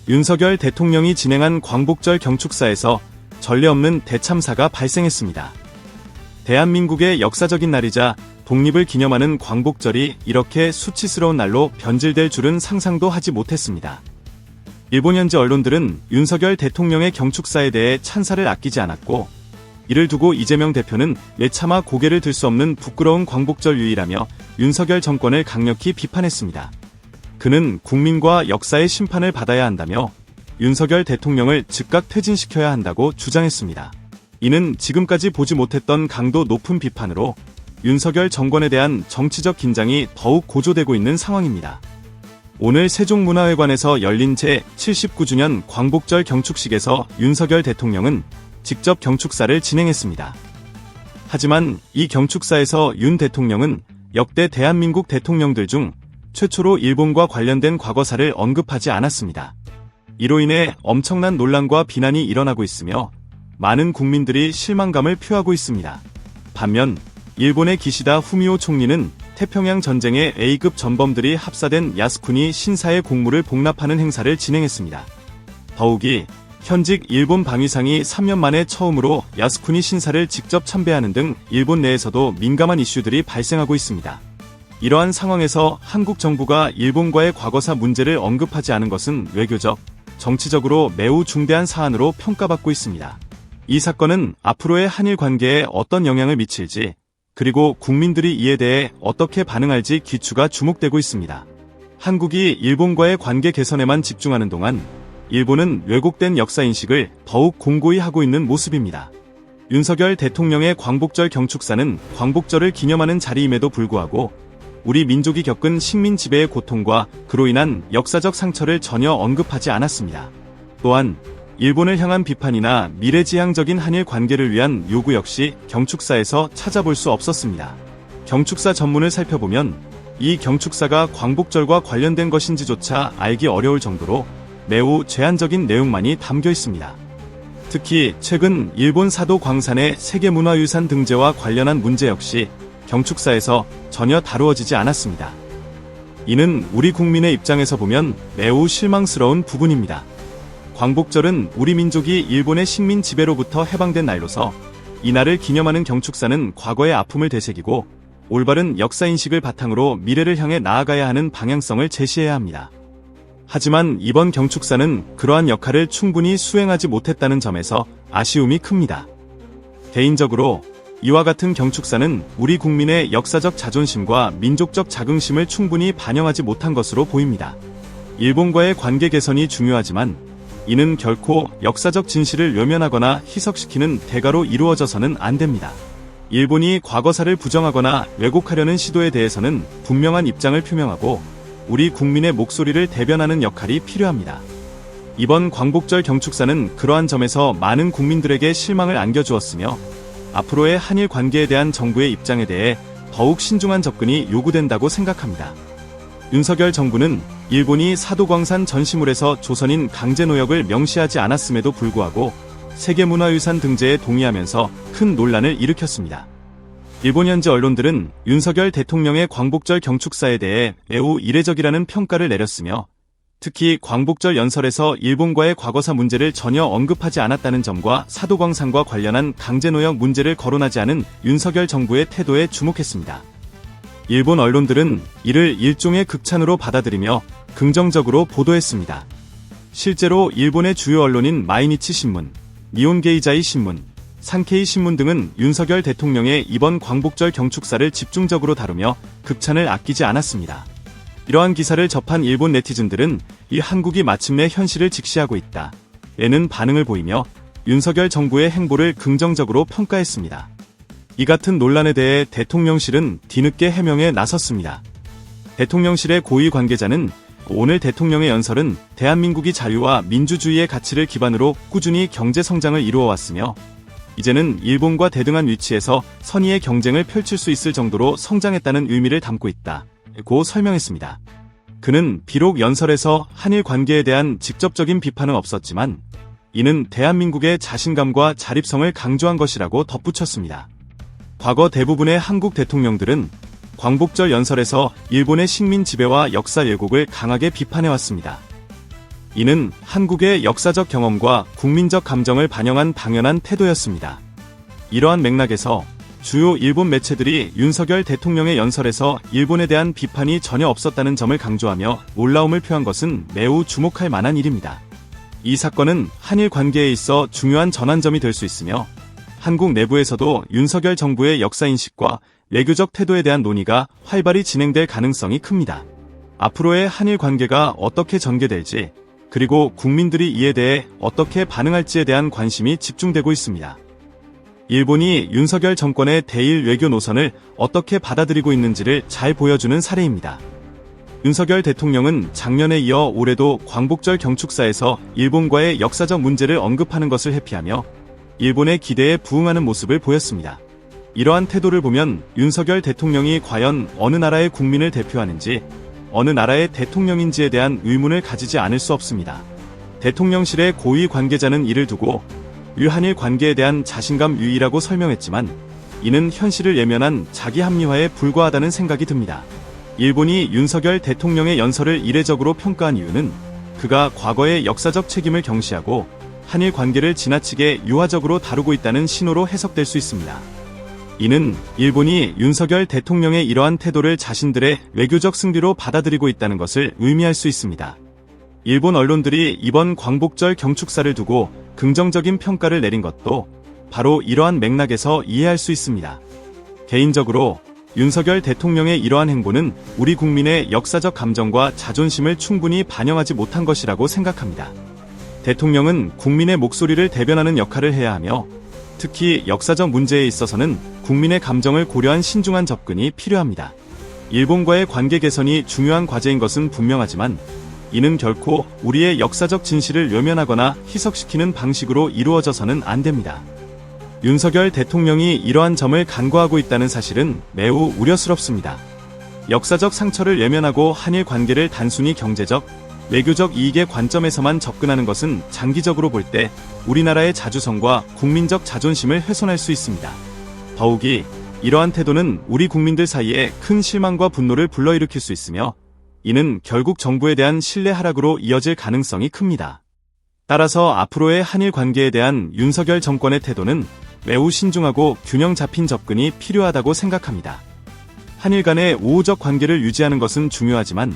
윤석열 대통령이 진행한 광복절 경축사에서 전례 없는 대참사가 발생했습니다. 대한민국의 역사적인 날이자 독립을 기념하는 광복절이 이렇게 수치스러운 날로 변질될 줄은 상상도 하지 못했습니다. 일본 현지 언론들은 윤석열 대통령의 경축사에 대해 찬사를 아끼지 않았고, 이를 두고 이재명 대표는 차마 고개를 들 수 없는 부끄러운 광복절 유의라며 윤석열 정권을 강력히 비판했습니다. 그는 국민과 역사의 심판을 받아야 한다며 윤석열 대통령을 즉각 퇴진시켜야 한다고 주장했습니다. 이는 지금까지 보지 못했던 강도 높은 비판으로 윤석열 정권에 대한 정치적 긴장이 더욱 고조되고 있는 상황입니다. 오늘 세종문화회관에서 열린 제79주년 광복절 경축식에서 윤석열 대통령은 직접 경축사를 진행했습니다. 하지만 이 경축사에서 윤 대통령은 역대 대한민국 대통령들 중 최초로 일본과 관련된 과거사를 언급하지 않았습니다. 이로 인해 엄청난 논란과 비난이 일어나고 있으며 많은 국민들이 실망감을 표하고 있습니다. 반면 일본의 기시다 후미오 총리는 태평양 전쟁의 A급 전범들이 합사된 야스쿠니 신사의 공물을 복납하는 행사를 진행했습니다. 더욱이 현직 일본 방위상이 3년 만에 처음으로 야스쿠니 신사를 직접 참배하는 등 일본 내에서도 민감한 이슈들이 발생하고 있습니다. 이러한 상황에서 한국 정부가 일본과의 과거사 문제를 언급하지 않은 것은 외교적, 정치적으로 매우 중대한 사안으로 평가받고 있습니다. 이 사건은 앞으로의 한일 관계에 어떤 영향을 미칠지, 그리고 국민들이 이에 대해 어떻게 반응할지 귀추가 주목되고 있습니다. 한국이 일본과의 관계 개선에만 집중하는 동안 일본은 왜곡된 역사인식을 더욱 공고히 하고 있는 모습입니다. 윤석열 대통령의 광복절 경축사는 광복절을 기념하는 자리임에도 불구하고 우리 민족이 겪은 식민 지배의 고통과 그로 인한 역사적 상처를 전혀 언급하지 않았습니다. 또한 일본을 향한 비판이나 미래지향적인 한일 관계를 위한 요구 역시 경축사에서 찾아볼 수 없었습니다. 경축사 전문을 살펴보면 이 경축사가 광복절과 관련된 것인지조차 알기 어려울 정도로 매우 제한적인 내용만이 담겨 있습니다. 특히 최근 일본 사도 광산의 세계문화유산 등재와 관련한 문제 역시 경축사에서 전혀 다루어지지 않았습니다. 이는 우리 국민의 입장에서 보면 매우 실망스러운 부분입니다. 광복절은 우리 민족이 일본의 식민 지배로부터 해방된 날로서 이날을 기념하는 경축사는 과거의 아픔을 되새기고 올바른 역사인식을 바탕으로 미래를 향해 나아가야 하는 방향성을 제시해야 합니다. 하지만 이번 경축사는 그러한 역할을 충분히 수행하지 못했다는 점에서 아쉬움이 큽니다. 개인적으로 이와 같은 경축사는 우리 국민의 역사적 자존심과 민족적 자긍심을 충분히 반영하지 못한 것으로 보입니다. 일본과의 관계 개선이 중요하지만 이는 결코 역사적 진실을 외면하거나 희석시키는 대가로 이루어져서는 안 됩니다. 일본이 과거사를 부정하거나 왜곡하려는 시도에 대해서는 분명한 입장을 표명하고 우리 국민의 목소리를 대변하는 역할이 필요합니다. 이번 광복절 경축사는 그러한 점에서 많은 국민들에게 실망을 안겨주었으며 앞으로의 한일 관계에 대한 정부의 입장에 대해 더욱 신중한 접근이 요구된다고 생각합니다. 윤석열 정부는 일본이 사도광산 전시물에서 조선인 강제노역을 명시하지 않았음에도 불구하고 세계문화유산 등재에 동의하면서 큰 논란을 일으켰습니다. 일본 현지 언론들은 윤석열 대통령의 광복절 경축사에 대해 매우 이례적이라는 평가를 내렸으며 특히 광복절 연설에서 일본과의 과거사 문제를 전혀 언급하지 않았다는 점과 사도광산과 관련한 강제노역 문제를 거론하지 않은 윤석열 정부의 태도에 주목했습니다. 일본 언론들은 이를 일종의 극찬으로 받아들이며 긍정적으로 보도했습니다. 실제로 일본의 주요 언론인 마이니치 신문, 니혼게이자이 신문, 산케이 신문 등은 윤석열 대통령의 이번 광복절 경축사를 집중적으로 다루며 극찬을 아끼지 않았습니다. 이러한 기사를 접한 일본 네티즌들은 이 한국이 마침내 현실을 직시하고 있다 에는 반응을 보이며 윤석열 정부의 행보를 긍정적으로 평가했습니다. 이 같은 논란에 대해 대통령실은 뒤늦게 해명에 나섰습니다. 대통령실의 고위 관계자는 오늘 대통령의 연설은 대한민국이 자유와 민주주의의 가치를 기반으로 꾸준히 경제 성장을 이루어왔으며 이제는 일본과 대등한 위치에서 선의의 경쟁을 펼칠 수 있을 정도로 성장했다는 의미를 담고 있다 고 설명했습니다. 그는 비록 연설에서 한일 관계에 대한 직접적인 비판은 없었지만 이는 대한민국의 자신감과 자립성을 강조한 것이라고 덧붙였습니다. 과거 대부분의 한국 대통령들은 광복절 연설에서 일본의 식민 지배와 역사 왜곡을 강하게 비판해왔습니다. 이는 한국의 역사적 경험과 국민적 감정을 반영한 당연한 태도였습니다. 이러한 맥락에서 주요 일본 매체들이 윤석열 대통령의 연설에서 일본에 대한 비판이 전혀 없었다는 점을 강조하며 놀라움을 표한 것은 매우 주목할 만한 일입니다. 이 사건은 한일 관계에 있어 중요한 전환점이 될 수 있으며 한국 내부에서도 윤석열 정부의 역사인식과 외교적 태도에 대한 논의가 활발히 진행될 가능성이 큽니다. 앞으로의 한일 관계가 어떻게 전개될지, 그리고 국민들이 이에 대해 어떻게 반응할지에 대한 관심이 집중되고 있습니다. 일본이 윤석열 정권의 대일 외교 노선을 어떻게 받아들이고 있는지를 잘 보여주는 사례입니다. 윤석열 대통령은 작년에 이어 올해도 광복절 경축사에서 일본과의 역사적 문제를 언급하는 것을 회피하며 일본의 기대에 부응하는 모습을 보였습니다. 이러한 태도를 보면 윤석열 대통령이 과연 어느 나라의 국민을 대표하는지, 어느 나라의 대통령인지에 대한 의문을 가지지 않을 수 없습니다. 대통령실의 고위 관계자는 이를 두고 유한일 관계에 대한 자신감 유의라고 설명했지만 이는 현실을 예면한 자기 합리화에 불과하다는 생각이 듭니다. 일본이 윤석열 대통령의 연설을 이례적으로 평가한 이유는 그가 과거의 역사적 책임을 경시하고 한일 관계를 지나치게 유화적으로 다루고 있다는 신호로 해석될 수 있습니다. 이는 일본이 윤석열 대통령의 이러한 태도를 자신들의 외교적 승리로 받아들이고 있다는 것을 의미할 수 있습니다. 일본 언론들이 이번 광복절 경축사를 두고 긍정적인 평가를 내린 것도 바로 이러한 맥락에서 이해할 수 있습니다. 개인적으로 윤석열 대통령의 이러한 행보는 우리 국민의 역사적 감정과 자존심을 충분히 반영하지 못한 것이라고 생각합니다. 대통령은 국민의 목소리를 대변하는 역할을 해야 하며 특히 역사적 문제에 있어서는 국민의 감정을 고려한 신중한 접근이 필요합니다. 일본과의 관계 개선이 중요한 과제인 것은 분명하지만 이는 결코 우리의 역사적 진실을 외면하거나 희석시키는 방식으로 이루어져서는 안 됩니다. 윤석열 대통령이 이러한 점을 간과하고 있다는 사실은 매우 우려스럽습니다. 역사적 상처를 외면하고 한일 관계를 단순히 경제적, 외교적 이익의 관점에서만 접근하는 것은 장기적으로 볼 때 우리나라의 자주성과 국민적 자존심을 훼손할 수 있습니다. 더욱이 이러한 태도는 우리 국민들 사이에 큰 실망과 분노를 불러일으킬 수 있으며 이는 결국 정부에 대한 신뢰 하락으로 이어질 가능성이 큽니다. 따라서 앞으로의 한일 관계에 대한 윤석열 정권의 태도는 매우 신중하고 균형 잡힌 접근이 필요하다고 생각합니다. 한일 간의 우호적 관계를 유지하는 것은 중요하지만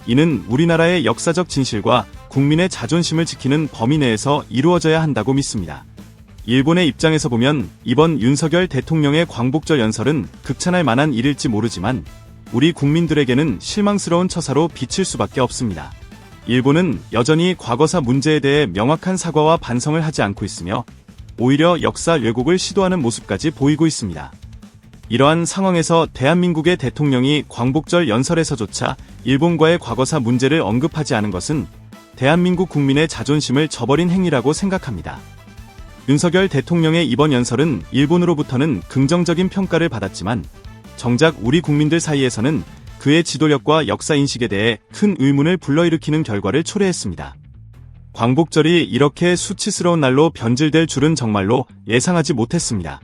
이는 우리나라의 역사적 진실과 국민의 자존심을 지키는 범위 내에서 이루어져야 한다고 믿습니다. 일본의 입장에서 보면 이번 윤석열 대통령의 광복절 연설은 극찬할 만한 일일지 모르지만 우리 국민들에게는 실망스러운 처사로 비칠 수밖에 없습니다. 일본은 여전히 과거사 문제에 대해 명확한 사과와 반성을 하지 않고 있으며 오히려 역사 왜곡을 시도하는 모습까지 보이고 있습니다. 이러한 상황에서 대한민국의 대통령이 광복절 연설에서조차 일본과의 과거사 문제를 언급하지 않은 것은 대한민국 국민의 자존심을 저버린 행위라고 생각합니다. 윤석열 대통령의 이번 연설은 일본으로부터는 긍정적인 평가를 받았지만 정작 우리 국민들 사이에서는 그의 지도력과 역사인식에 대해 큰 의문을 불러일으키는 결과를 초래했습니다. 광복절이 이렇게 수치스러운 날로 변질될 줄은 정말로 예상하지 못했습니다.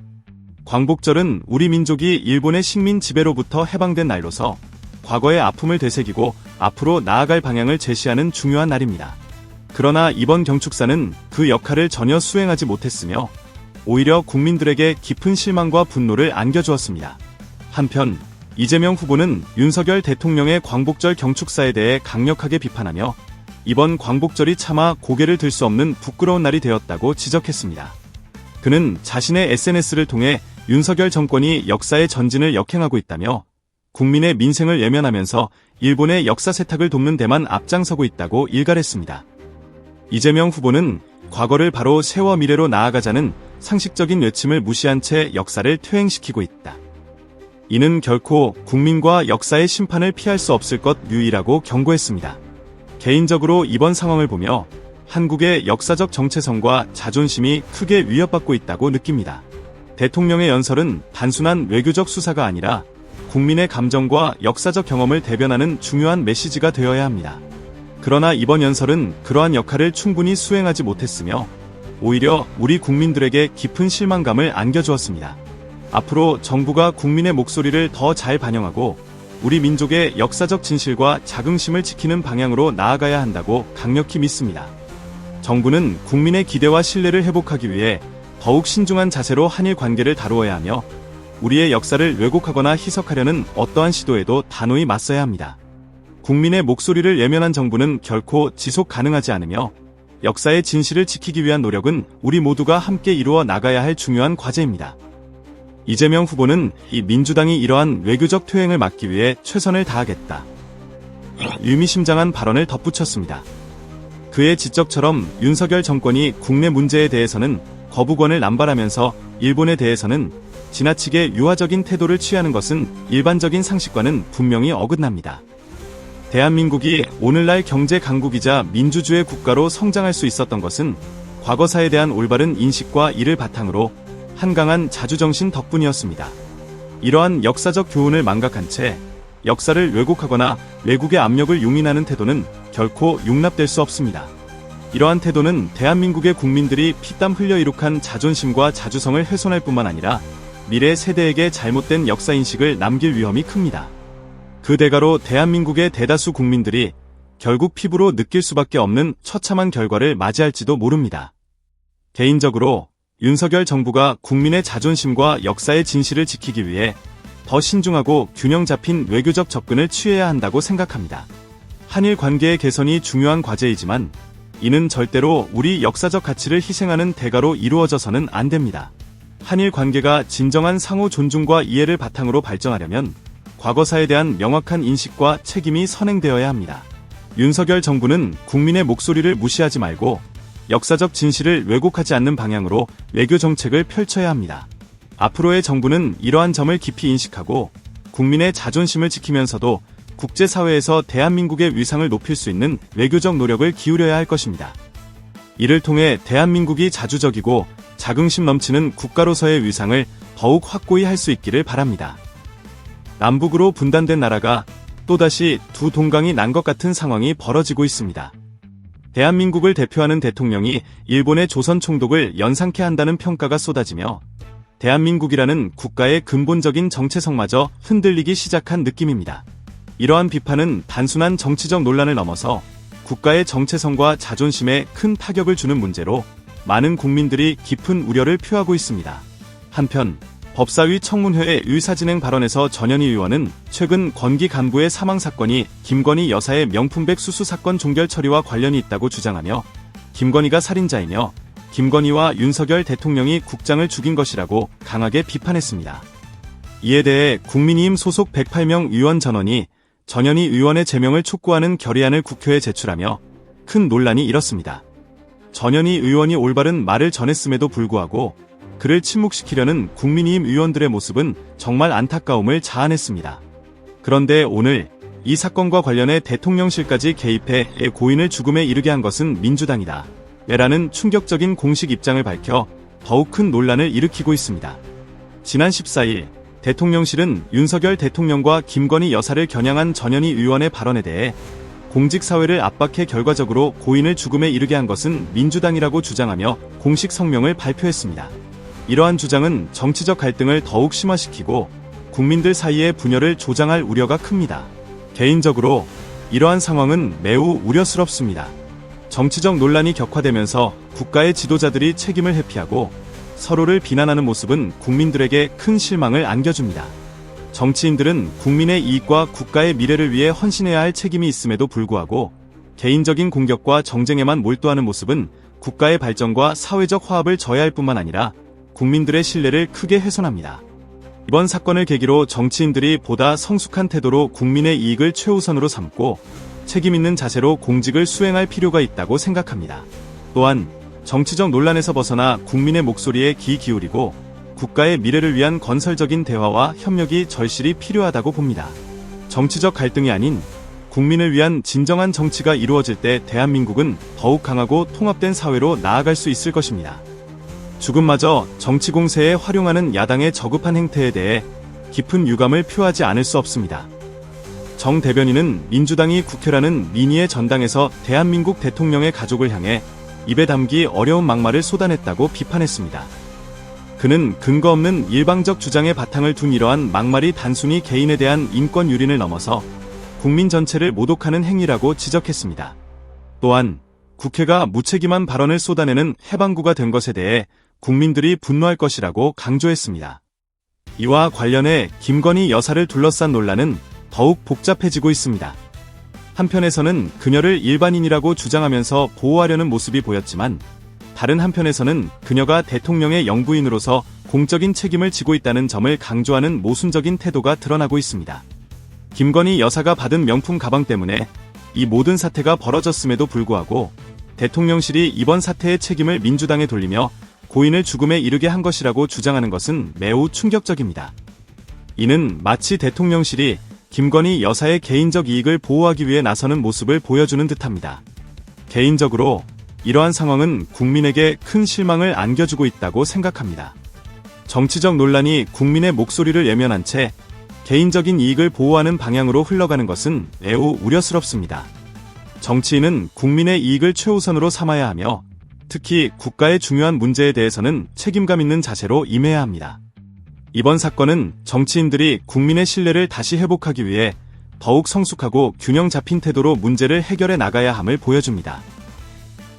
광복절은 우리 민족이 일본의 식민 지배로부터 해방된 날로서 과거의 아픔을 되새기고 앞으로 나아갈 방향을 제시하는 중요한 날입니다. 그러나 이번 경축사는 그 역할을 전혀 수행하지 못했으며 오히려 국민들에게 깊은 실망과 분노를 안겨주었습니다. 한편 이재명 후보는 윤석열 대통령의 광복절 경축사에 대해 강력하게 비판하며 이번 광복절이 차마 고개를 들 수 없는 부끄러운 날이 되었다고 지적했습니다. 그는 자신의 SNS를 통해 윤석열 정권이 역사의 전진을 역행하고 있다며 국민의 민생을 외면하면서 일본의 역사 세탁을 돕는 데만 앞장서고 있다고 일갈했습니다. 이재명 후보는 과거를 바로 세워 미래로 나아가자는 상식적인 외침을 무시한 채 역사를 퇴행시키고 있다. 이는 결코 국민과 역사의 심판을 피할 수 없을 것 유의라고 경고했습니다. 개인적으로 이번 상황을 보며 한국의 역사적 정체성과 자존심이 크게 위협받고 있다고 느낍니다. 대통령의 연설은 단순한 외교적 수사가 아니라 국민의 감정과 역사적 경험을 대변하는 중요한 메시지가 되어야 합니다. 그러나 이번 연설은 그러한 역할을 충분히 수행하지 못했으며 오히려 우리 국민들에게 깊은 실망감을 안겨주었습니다. 앞으로 정부가 국민의 목소리를 더 잘 반영하고 우리 민족의 역사적 진실과 자긍심을 지키는 방향으로 나아가야 한다고 강력히 믿습니다. 정부는 국민의 기대와 신뢰를 회복하기 위해 더욱 신중한 자세로 한일 관계를 다루어야 하며 우리의 역사를 왜곡하거나 희석하려는 어떠한 시도에도 단호히 맞서야 합니다. 국민의 목소리를 외면한 정부는 결코 지속 가능하지 않으며 역사의 진실을 지키기 위한 노력은 우리 모두가 함께 이루어 나가야 할 중요한 과제입니다. 이재명 후보는 이 민주당이 이러한 외교적 퇴행을 막기 위해 최선을 다하겠다. 의미심장한 발언을 덧붙였습니다. 그의 지적처럼 윤석열 정권이 국내 문제에 대해서는 거부권을 남발하면서 일본에 대해서는 지나치게 유화적인 태도를 취하는 것은 일반적인 상식과는 분명히 어긋납니다. 대한민국이 오늘날 경제 강국이자 민주주의 국가로 성장할 수 있었던 것은 과거사에 대한 올바른 인식과 이를 바탕으로 한강한 자주정신 덕분이었습니다. 이러한 역사적 교훈을 망각한 채 역사를 왜곡하거나 외국의 압력을 용인하는 태도는 결코 용납될 수 없습니다. 이러한 태도는 대한민국의 국민들이 피땀 흘려 이룩한 자존심과 자주성을 훼손할 뿐만 아니라 미래 세대에게 잘못된 역사인식을 남길 위험이 큽니다. 그 대가로 대한민국의 대다수 국민들이 결국 피부로 느낄 수밖에 없는 처참한 결과를 맞이할지도 모릅니다. 개인적으로 윤석열 정부가 국민의 자존심과 역사의 진실을 지키기 위해 더 신중하고 균형 잡힌 외교적 접근을 취해야 한다고 생각합니다. 한일 관계의 개선이 중요한 과제이지만 이는 절대로 우리 역사적 가치를 희생하는 대가로 이루어져서는 안 됩니다. 한일 관계가 진정한 상호 존중과 이해를 바탕으로 발전하려면 과거사에 대한 명확한 인식과 책임이 선행되어야 합니다. 윤석열 정부는 국민의 목소리를 무시하지 말고 역사적 진실을 왜곡하지 않는 방향으로 외교 정책을 펼쳐야 합니다. 앞으로의 정부는 이러한 점을 깊이 인식하고 국민의 자존심을 지키면서도 국제사회에서 대한민국의 위상을 높일 수 있는 외교적 노력을 기울여야 할 것입니다. 이를 통해 대한민국이 자주적이고 자긍심 넘치는 국가로서의 위상을 더욱 확고히 할 수 있기를 바랍니다. 남북으로 분단된 나라가 또다시 두 동강이 난 것 같은 상황이 벌어지고 있습니다. 대한민국을 대표하는 대통령이 일본의 조선 총독을 연상케 한다는 평가가 쏟아지며 대한민국이라는 국가의 근본적인 정체성마저 흔들리기 시작한 느낌입니다. 이러한 비판은 단순한 정치적 논란을 넘어서 국가의 정체성과 자존심에 큰 타격을 주는 문제로 많은 국민들이 깊은 우려를 표하고 있습니다. 한편 법사위 청문회의 의사진행 발언에서 전현희 의원은 최근 권기 간부의 사망 사건이 김건희 여사의 명품백 수수 사건 종결 처리와 관련이 있다고 주장하며 김건희가 살인자이며 김건희와 윤석열 대통령이 국장을 죽인 것이라고 강하게 비판했습니다. 이에 대해 국민의힘 소속 108명 의원 전원이 전현희 의원의 제명을 촉구하는 결의안을 국회에 제출하며 큰 논란이 일었습니다. 전현희 의원이 올바른 말을 전했음에도 불구하고 그를 침묵시키려는 국민의힘 의원들의 모습은 정말 안타까움을 자아냈습니다. 그런데 오늘 이 사건과 관련해 대통령실까지 개입해 고인을 죽음에 이르게 한 것은 민주당이다. 라는 충격적인 공식 입장을 밝혀 더욱 큰 논란을 일으키고 있습니다. 지난 14일 대통령실은 윤석열 대통령과 김건희 여사를 겨냥한 전현희 의원의 발언에 대해 공직사회를 압박해 결과적으로 고인을 죽음에 이르게 한 것은 민주당이라고 주장하며 공식 성명을 발표했습니다. 이러한 주장은 정치적 갈등을 더욱 심화시키고 국민들 사이의 분열을 조장할 우려가 큽니다. 개인적으로 이러한 상황은 매우 우려스럽습니다. 정치적 논란이 격화되면서 국가의 지도자들이 책임을 회피하고 서로를 비난하는 모습은 국민들에게 큰 실망을 안겨줍니다. 정치인들은 국민의 이익과 국가의 미래를 위해 헌신해야 할 책임이 있음에도 불구하고 개인적인 공격과 정쟁에만 몰두하는 모습은 국가의 발전과 사회적 화합을 저해할 뿐만 아니라 국민들의 신뢰를 크게 훼손합니다. 이번 사건을 계기로 정치인들이 보다 성숙한 태도로 국민의 이익을 최우선으로 삼고 책임있는 자세로 공직을 수행할 필요가 있다고 생각합니다. 또한 정치적 논란에서 벗어나 국민의 목소리에 귀 기울이고 국가의 미래를 위한 건설적인 대화와 협력이 절실히 필요하다고 봅니다. 정치적 갈등이 아닌 국민을 위한 진정한 정치가 이루어질 때 대한민국은 더욱 강하고 통합된 사회로 나아갈 수 있을 것입니다. 죽음마저 정치 공세에 활용하는 야당의 저급한 행태에 대해 깊은 유감을 표하지 않을 수 없습니다. 정 대변인은 민주당이 국회라는 민의의 전당에서 대한민국 대통령의 가족을 향해 입에 담기 어려운 막말을 쏟아냈다고 비판했습니다. 그는 근거 없는 일방적 주장의 바탕을 둔 이러한 막말이 단순히 개인에 대한 인권 유린을 넘어서 국민 전체를 모독하는 행위라고 지적했습니다. 또한 국회가 무책임한 발언을 쏟아내는 해방구가 된 것에 대해 국민들이 분노할 것이라고 강조했습니다. 이와 관련해 김건희 여사를 둘러싼 논란은 더욱 복잡해지고 있습니다. 한편에서는 그녀를 일반인이라고 주장하면서 보호하려는 모습이 보였지만 다른 한편에서는 그녀가 대통령의 영부인으로서 공적인 책임을 지고 있다는 점을 강조하는 모순적인 태도가 드러나고 있습니다. 김건희 여사가 받은 명품 가방 때문에 이 모든 사태가 벌어졌음에도 불구하고 대통령실이 이번 사태의 책임을 민주당에 돌리며 고인을 죽음에 이르게 한 것이라고 주장하는 것은 매우 충격적입니다. 이는 마치 대통령실이 김건희 여사의 개인적 이익을 보호하기 위해 나서는 모습을 보여주는 듯합니다. 개인적으로 이러한 상황은 국민에게 큰 실망을 안겨주고 있다고 생각합니다. 정치적 논란이 국민의 목소리를 예면한 채 개인적인 이익을 보호하는 방향으로 흘러가는 것은 매우 우려스럽습니다. 정치인은 국민의 이익을 최우선으로 삼아야 하며 특히 국가의 중요한 문제에 대해서는 책임감 있는 자세로 임해야 합니다. 이번 사건은 정치인들이 국민의 신뢰를 다시 회복하기 위해 더욱 성숙하고 균형 잡힌 태도로 문제를 해결해 나가야 함을 보여줍니다.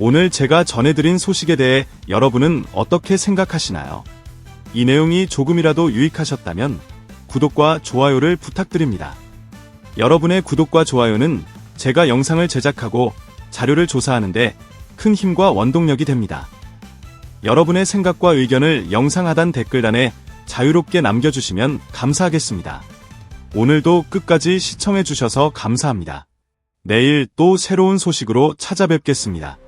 오늘 제가 전해드린 소식에 대해 여러분은 어떻게 생각하시나요? 이 내용이 조금이라도 유익하셨다면 구독과 좋아요를 부탁드립니다. 여러분의 구독과 좋아요는 제가 영상을 제작하고 자료를 조사하는데 큰 힘과 원동력이 됩니다. 여러분의 생각과 의견을 영상 하단 댓글란에 자유롭게 남겨주시면 감사하겠습니다. 오늘도 끝까지 시청해주셔서 감사합니다. 내일 또 새로운 소식으로 찾아뵙겠습니다.